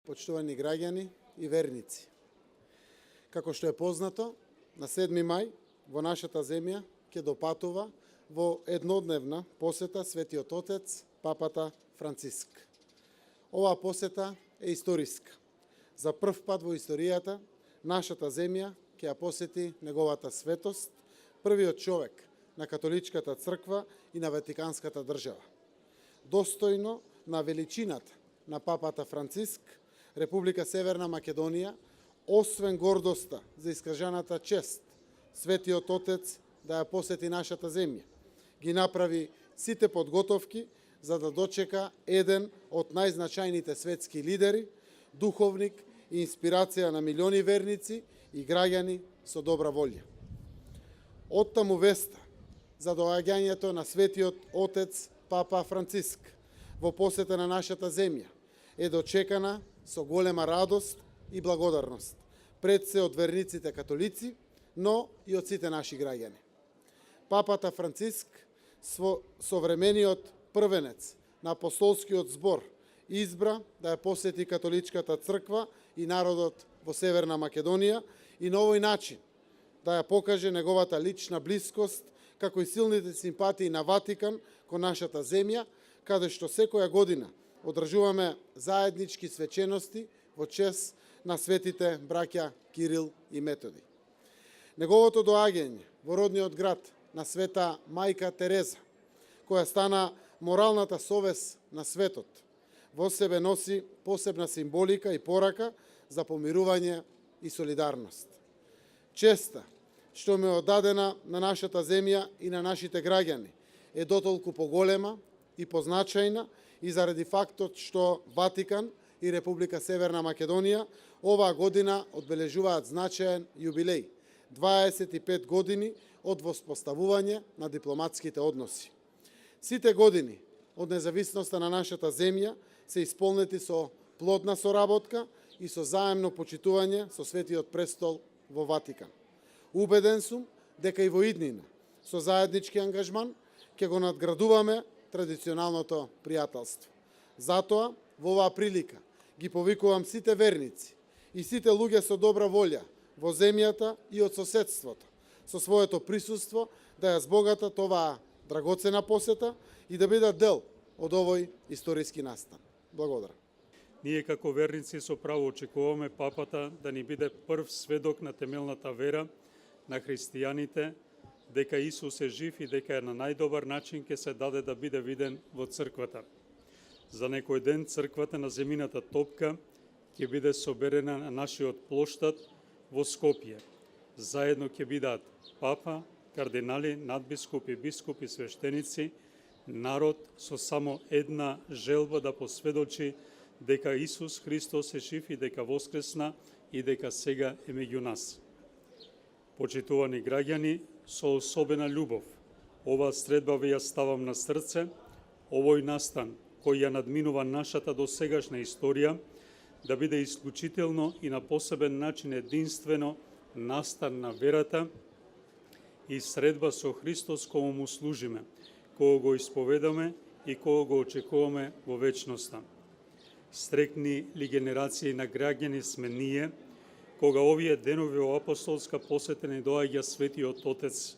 почитувани граѓани и верници. Како што е познато, на 7 мај во нашата земја ќе допатува во еднодневна посета Светиот Отец, папата Франциск. Оваа посета е историска. За прв пат во историјата нашата земја ќе ја посети неговата светост, првиот човек на католичката црква и на Ватиканската држава. Достојно на величината на папата Франциск, Република Северна Македонија, освен гордоста за искажаната чест, Светиот Отец да ја посети нашата земја, ги направи сите подготовки за да дочека еден од најзначајните светски лидери, духовник и инспирација на милиони верници и граѓани со добра волја. Оттаму веста за доаѓањето на Светиот Отец Папа Франциск во посета на нашата земја е дочекана со голема радост и благодарност, пред се од верниците католици, но и од сите наши граѓани. Папата Франциск, современиот првенец на апостолскиот збор, избра да ја посети католичката црква и народот во Северна Македонија и на овој начин да ја покаже неговата лична блискост, како и силните симпатии на Ватикан кон нашата земја, каде што секоја година одржуваме заеднички свечености во чест на светите браќа Кирил и Методи. Неговото доаѓање во родниот град на света мајка Тереза, која стана моралната совест на светот, во себе носи посебна символика и порака за помирување и солидарност. Честа што ме одадена на нашата земја и на нашите граѓани е дотолку поголема и позначајна и заради фактот што Ватикан и Република Северна Македонија оваа година одбележуваат значаен јубилеј – 25 години од воспоставување на дипломатските односи. Сите години од независноста на нашата земја се исполнети со плодна соработка и со заемно почитување со Светиот престол во Ватикан. Убеден сум дека и во иднина, со заеднички ангажман, ќе го надградуваме традиционалното пријателство. Затоа, во оваа прилика, ги повикувам сите верници и сите луѓе со добра волја во земјата и од соседството, со своето присуство да ја збогатат оваа драгоцена посета и да бидат дел од овој историски настан. Благодарам. Ние како верници со право очекуваме папата да ни биде прв сведок на темелната вера на христијаните, дека Исус е жив и дека е на најдобар начин ќе се даде да биде виден во црквата. За некој ден црквата на земјината топка ќе биде соберена на нашиот плоштад во Скопје. Заедно ќе бидат папа, кардинали, надбискупи, бискупи, свештеници, народ со само една желба да посведочи дека Исус Христос е жив и дека воскресна и дека сега е меѓу нас. Почитувани граѓани, со особена љубов, оваа средба ви ја ставам на срце, овој настан кој ја надминува нашата досегашна историја, да биде исклучително и на посебен начин единствено настан на верата и средба со Христос кому му служиме, кога го исповедаме и кога го очекуваме во вечноста. Стрекни ли генерации на граѓани сме ние, кога овие денови во апостолска посета не доаѓа Светиот Отец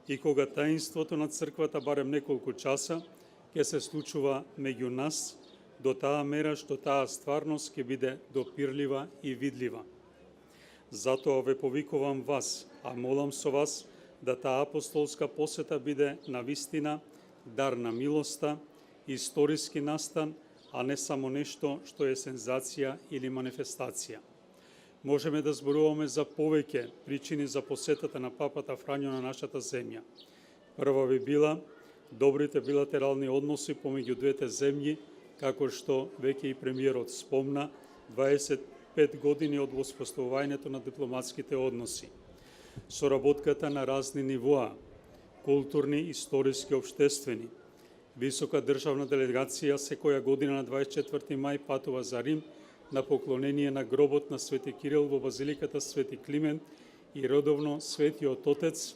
и кога таинството на црквата барем неколку часа ќе се случува меѓу нас, до таа мера што таа стварност ќе биде допирлива и видлива. Затоа ве повикувам вас, а молам со вас да таа апостолска посета биде навистина дар на милоста, историски настан, а не само нешто што е сензација или манифестација. Можеме да зборуваме за повеќе причини за посетата на папата Фрањо на нашата земја. Прва би била добрите билатерални односи помеѓу двете земји, како што веќе и премиерот спомна, 25 години од воспоставувањето на дипломатските односи. Соработката на разни нивоа, културни, историски, општествени. Висока државна делегација секоја година на 24 мај патува за Рим на поклонение на гробот на Свети Кирил во базиликата Свети Климент и редовно Светиот Отец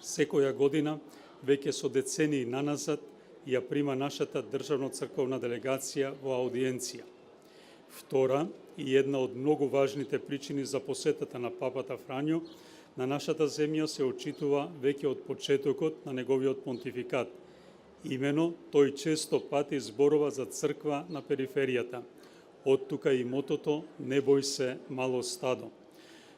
секоја година веќе со децении наназад ја прима нашата државно-црковна делегација во аудиенција. Втора и една од многу важните причини за посетата на папата Фрањо на нашата земја се очитува веќе од почетокот на неговиот понтификат. Имено, тој често пати зборува за црква на периферијата. Од тука и мотото "Не бој се, мало стадо".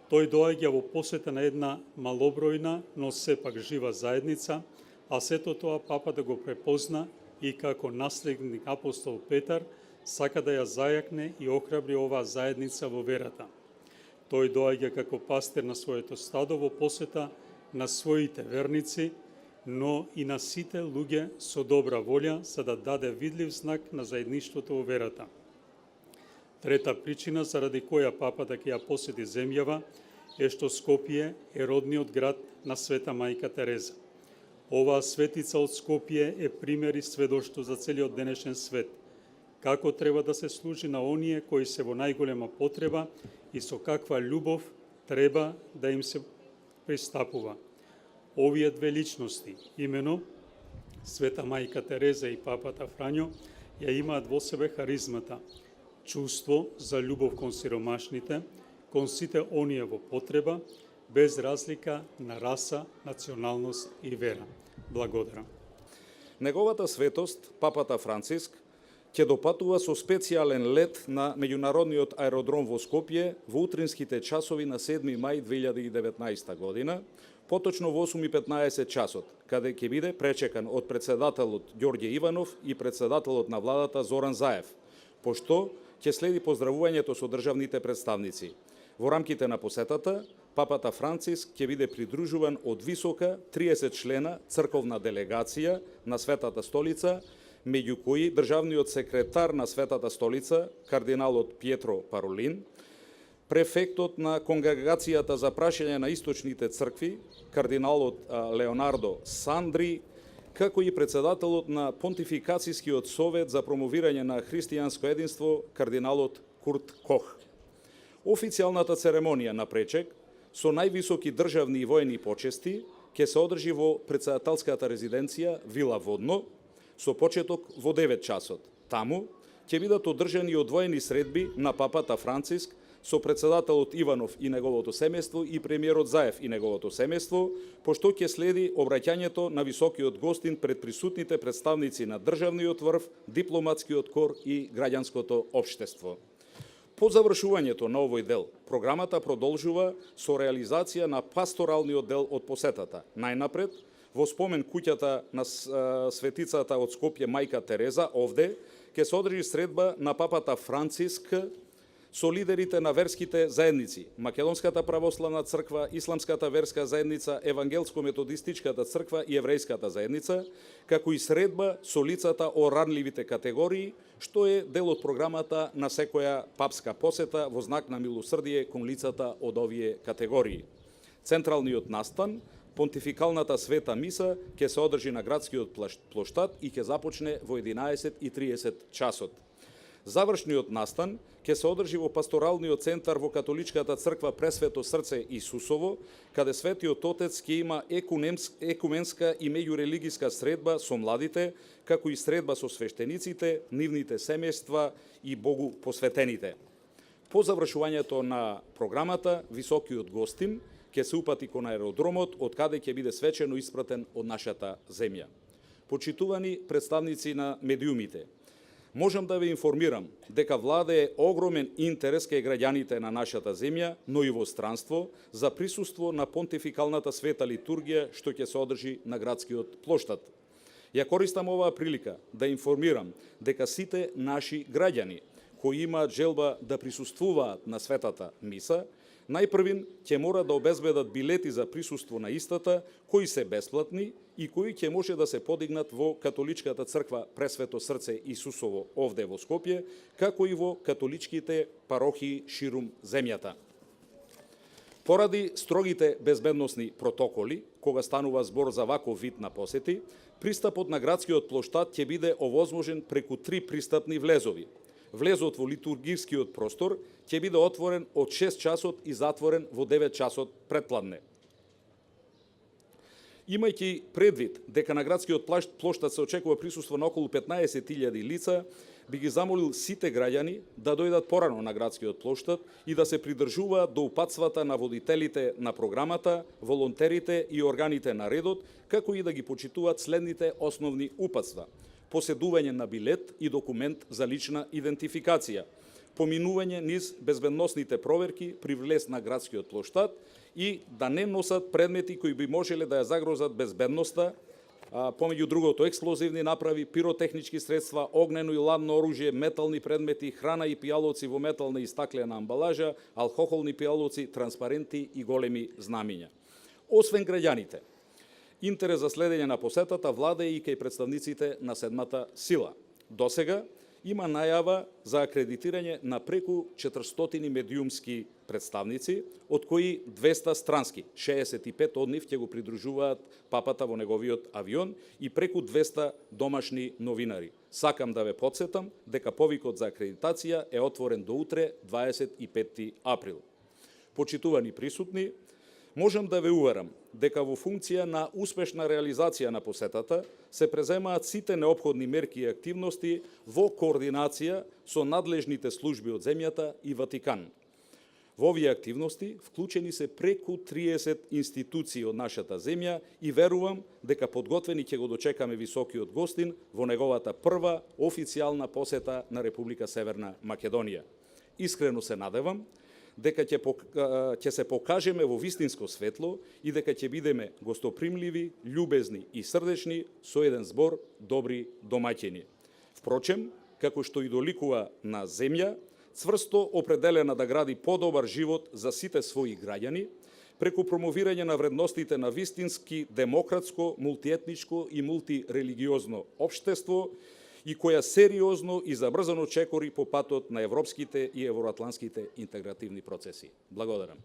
Тој доаѓа во посета на една малобројна, но сепак жива заедница, а сето тоа папата го препозна и како наследник апостол Петар сака да ја зајакне и охрабри оваа заедница во верата. Тој доаѓа како пастир на своето стадо во посета на своите верници, но и на сите луѓе со добра волја, за да даде видлив знак на заедништвото во верата. Трета причина заради која папата ќе ја посети земјава е што Скопје е родниот град на Света Мајка Тереза. Оваа светица од Скопје е пример и сведоштво за целиот денешен свет. Како треба да се служи на оние кои се во најголема потреба и со каква љубов треба да им се пристапува. Овие две личности, имено Света Мајка Тереза и папата Фрањо, ја имаат во себе харизмата, чувство за љубов кон сиромашните, кон сите оние во потреба, без разлика на раса, националност и вера. Благодарам. Неговата светост, папата Франциск, ќе допатува со специјален лет на меѓународниот аеродром во Скопје во утринските часови на 7 мај 2019 година, поточно во 8:15 часот, каде ќе биде пречекан од председателот Ѓорѓе Иванов и председателот на владата Зоран Заев, пошто ќе следи поздравувањето со државните представници. Во рамките на посетата, папата Франциск ќе биде придружуван од висока 30 члена црковна делегација на Светата столица, меѓу кои државниот секретар на Светата столица, кардиналот Пиетро Паролин, префектот на Конгрегацијата за прашање на источните цркви, кардиналот Леонардо Сандри, како и председателот на Понтификацијскиот совет за промовирање на христијанско единство, кардиналот Курт Кох. Официјалната церемонија на пречек со највисоки државни и воени почести ќе се одржи во председателската резиденција Вила Водно, со почеток во 9 часот. Таму ќе бидат одржани одвоени средби на папата Франциск со председателот Иванов и неговото семејство и премиерот Заев и неговото семејство, пошто ќе следи обраќањето на високиот гостин пред присутните представници на државниот врв, дипломатскиот кор и граѓанското општество. По завршувањето на овој дел, програмата продолжува со реализација на пасторалниот дел од посетата. Најнапред, во спомен куќата на светицата од Скопје Мајка Тереза, овде, ќе се одржи средба на папата Франциск со лидерите на верските заедници, Македонската православна црква, Исламската верска заедница, Евангелско-методистичката црква и Еврејската заедница, како и средба со лицата о ранливите категории, што е дел од програмата на секоја папска посета во знак на милосрдие кон лицата од овие категории. Централниот настан, понтификалната света миса, ќе се одржи на градскиот плоштад и ќе започне во 11:30 часот. Завршниот настан ќе се одржи во пасторалниот центар во католичката црква Пресвето срце Исусово, каде Светиот Отец ќе има екуменска и меѓурелигиска средба со младите, како и средба со свештениците, нивните семејства и Богу посветените. По завршувањето на програмата, високиот гостин ќе се упати кон аеродромот, од каде ќе биде свечено испратен од нашата земја. Почитувани представници на медиумите, можам да ве информирам дека владее огромен интерес кај граѓаните на нашата земја, но и во странство, за присуство на понтификалната света литургија што ќе се одржи на градскиот плоштад. Ја користам оваа прилика да информирам дека сите наши граѓани кои имаат желба да присуствуваат на светата миса, најпрвин ќе мора да обезбедат билети за присуство на истата, кои се бесплатни и кои ќе може да се подигнат во католичката црква Пресвето срце Исусово овде во Скопје, како и во католичките парохии ширум земјата. Поради строгите безбедносни протоколи, кога станува збор за ваков вид на посети, пристапот на градскиот плоштад ќе биде овозможен преку 3 пристапни влезови. Влезот во литургискиот простор ќе биде отворен од 6 часот и затворен во 9 часот предпладне. Имајќи предвид дека на градскиот плоштад се очекува присуство на околу 15.000 лица, би ги замолил сите граѓани да дојдат порано на градскиот плоштад и да се придржуваат до упатствата на водителите на програмата, волонтерите и органите на редот, како и да ги почитуваат следните основни упатства: поседување на билет и документ за лична идентификација, поминување низ безбедносните проверки при влез на градскиот плоштад и да не носат предмети кои би можеле да ја загрозат безбедноста, помеѓу другото експлозивни направи, пиротехнички средства, огнено и ладно оружје, метални предмети, храна и пијалоци во метална и стаклена амбалажа, алкохолни пијалоци, транспаренти и големи знамиња. Освен граѓаните, интерес за следење на посетата влада и кај представниците на седмата сила. Досега има најава за акредитирање на преку 400 медиумски представници, од кои 200 странски, 65 од нив ќе го придружуваат папата во неговиот авион и преку 200 домашни новинари. Сакам да ве потсетам дека повикот за акредитација е отворен до утре, 25 април. Почитувани присутни, можам да ве уверам дека во функција на успешна реализација на посетата се преземаат сите неопходни мерки и активности во координација со надлежните служби од земјата и Ватикан. Во овие активности вклучени се преку 30 институции од нашата земја и верувам дека подготвени ќе го дочекаме високиот гостин во неговата прва официјална посета на Република Северна Македонија. Искрено се надевам дека ќе се покажеме во вистинско светло и дека ќе бидеме гостопримливи, љубезни и срдечни со еден збор добри домаќини. Впрочем, како што и доликува на земја, цврсто определена да гради подобар живот за сите своји граѓани, преку промовирање на вредностите на вистински демократско, мултиетничко и мултирелигиозно општество и која сериозно и забрзано чекори по патот на европските и евроатлантските интегративни процеси. Благодарам.